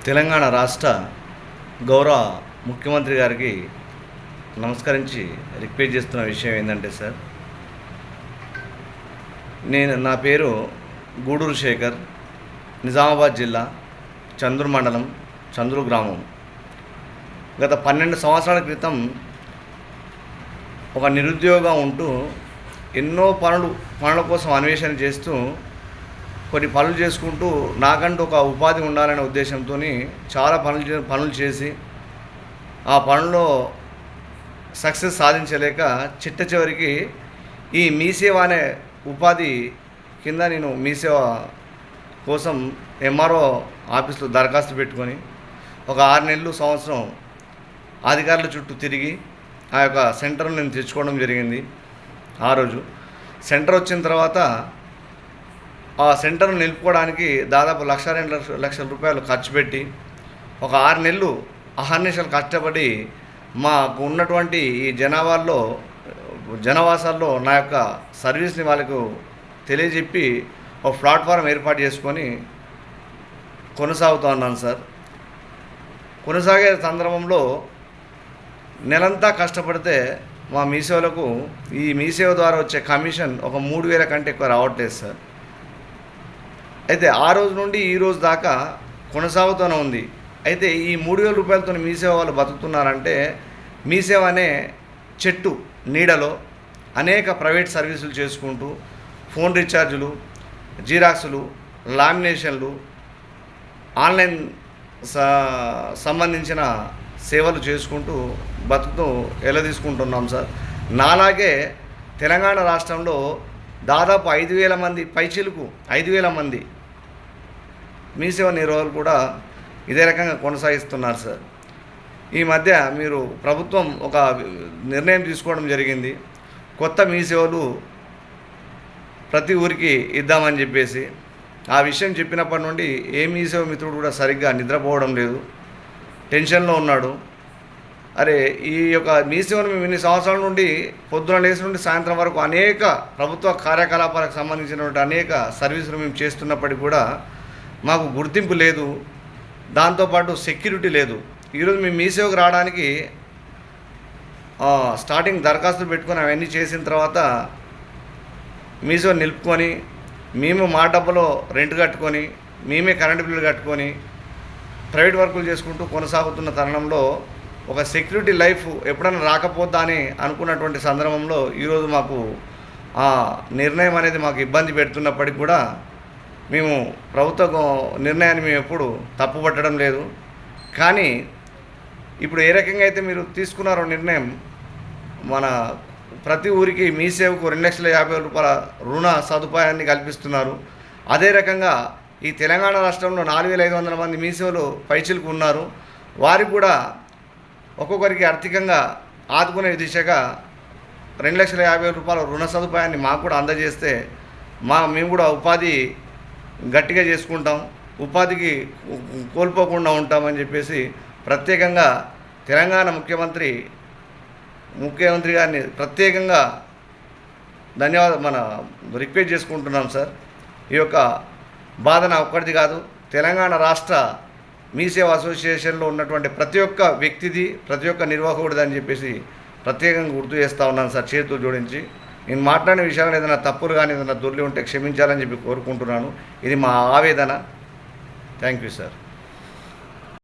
తెలంగాణ రాష్ట్ర గౌరవ ముఖ్యమంత్రి గారికి నమస్కరించి రిక్వెస్ట్ చేస్తున్న విషయం ఏంటంటే సార్, నా పేరు గూడూరు శేఖర్, నిజామాబాద్ జిల్లా చంద్రు మండలం, చంద్రు గ్రామం. గత 12 సంవత్సరాల క్రితం ఒక నిరుద్యోగం ఉంటూ ఎన్నో పనుల కోసం అన్వేషణ చేస్తూ కొన్ని పనులు చేసుకుంటూ నాకంటూ ఒక ఉపాధి ఉండాలనే ఉద్దేశంతో చాలా పనులు చేసి ఆ పనుల్లో సక్సెస్ సాధించలేక చివరికి ఈ మీసేవ అనే ఉపాధి కింద నేను మీసేవ కోసం ఎంఆర్ఓ ఆఫీస్లో దరఖాస్తు పెట్టుకొని ఒక 6 నెలలు సంవత్సరం అధికారుల చుట్టూ తిరిగి ఆ యొక్క సెంటర్ను నేను తెచ్చుకోవడం జరిగింది. ఆ రోజు సెంటర్ వచ్చిన తర్వాత ఆ సెంటర్ను నిలుపుకోవడానికి దాదాపు 1,02 లక్షల రూపాయలు ఖర్చు పెట్టి ఒక 6 నెలలు అహర్నిశలు కష్టపడి మాకు ఉన్నటువంటి ఈ జనవాసాల్లో నా యొక్క సర్వీస్ని వాళ్ళకు తెలియజెప్పి ఒక ప్లాట్ఫారం ఏర్పాటు చేసుకొని కొనసాగుతూ ఉన్నాను సార్. కొనసాగే సందర్భంలో నెలంతా కష్టపడితే మా మీసేవలకు ఈ మీసేవ ద్వారా వచ్చే కమిషన్ ఒక 3,000 కంటే ఎక్కువ రావట్లేదు సార్. అయితే ఆ రోజు నుండి ఈ రోజు దాకా కొనసాగుతూనే ఉంది. అయితే ఈ 3,000 రూపాయలతో మీసేవ వాళ్ళు బతుకుతున్నారంటే, మీసేవ అనే చెట్టు నీడలో అనేక ప్రైవేట్ సర్వీసులు చేసుకుంటూ ఫోన్ రీఛార్జులు, జిరాక్సులు, లామినేషన్లు, ఆన్లైన్ సంబంధించిన సేవలు చేసుకుంటూ బతుకుతూ తీసుకుంటున్నాం సార్. నాలాగే తెలంగాణ రాష్ట్రంలో దాదాపు 5,000 మంది పైచిలుకు 5,000 మంది మీసేవ నిర్వాహకులు కూడా ఇదే రకంగా కొనసాగిస్తున్నారు సార్. ఈ మధ్య మీరు ప్రభుత్వం ఒక నిర్ణయం తీసుకోవడం జరిగింది, కొత్త మీసేవలు ప్రతి ఊరికి ఇద్దామని చెప్పేసి. ఆ విషయం చెప్పినప్పటి నుండి ఏ మీసేవ మిత్రుడు కూడా సరిగ్గా నిద్రపోవడం లేదు, టెన్షన్లో ఉన్నాడు. అరే, ఈ యొక్క మీసేవను మేము ఇన్ని సంవత్సరాల నుండి పొద్దున లేచి నుండి సాయంత్రం వరకు అనేక ప్రభుత్వ కార్యకలాపాలకు సంబంధించినటువంటి అనేక సర్వీసులు మేము చేస్తున్నప్పటికీ కూడా మాకు గుర్తింపు లేదు, దాంతోపాటు సెక్యూరిటీ లేదు. ఈరోజు మేము మీసేవకు రావడానికి స్టార్టింగ్ దరఖాస్తులు పెట్టుకొని అవన్నీ చేసిన తర్వాత మీసేవ నిలుపుకొని మేము మా డబ్బులో రెంట్ కట్టుకొని మేమే కరెంటు బిల్లు కట్టుకొని ప్రైవేట్ వర్కులు చేసుకుంటూ కొనసాగుతున్న తరుణంలో ఒక సెక్యూరిటీ లైఫ్ ఎప్పుడైనా రాకపోద్దా అని అనుకున్నటువంటి సందర్భంలో ఈరోజు మాకు ఆ నిర్ణయం అనేది మాకు ఇబ్బంది పెడుతున్నప్పటికీ కూడా మేము ప్రభుత్వ నిర్ణయాన్ని మేము ఎప్పుడు తప్పుపట్టడం లేదు. కానీ ఇప్పుడు ఏ రకంగా అయితే మీరు తీసుకున్నారో నిర్ణయం, మన ప్రతి ఊరికి మీసేవకు 2,50,000 రూపాయల రుణ సదుపాయాన్ని కల్పిస్తున్నారు. అదే రకంగా ఈ తెలంగాణ రాష్ట్రంలో 4,500 మంది మీసేవలు పైచిలకు ఉన్నారు. వారికి కూడా ఒక్కొక్కరికి ఆర్థికంగా ఆదుకునే దిశగా 2,50,000 రూపాయల రుణ సదుపాయాన్ని మాకు కూడా అందజేస్తే మేము కూడా ఉపాధి గట్టిగా చేసుకుంటాం, ఉపాధికి కోల్పోకుండా ఉంటామని చెప్పేసి ప్రత్యేకంగా తెలంగాణ ముఖ్యమంత్రి గారిని ప్రత్యేకంగా రిక్వెస్ట్ చేసుకుంటున్నాం సార్. ఈ యొక్క బాధ నా ఒక్కడిది కాదు, తెలంగాణ రాష్ట్ర మీసేవ అసోసియేషన్లో ఉన్నటువంటి ప్రతి ఒక్క వ్యక్తిది, ప్రతి ఒక్క నిర్వాహకుడిది అని చెప్పేసి ప్రత్యేకంగా గుర్తు చేస్తూ ఉన్నాను సార్, చేతులు జోడించి. నేను మాట్లాడిన విషయాలు ఏదైనా తప్పులు కానీ ఏదైనా దొర్లి ఉంటే క్షమించాలని చెప్పి కోరుకుంటున్నాను. ఇది మా ఆవేదన. Thank you sir.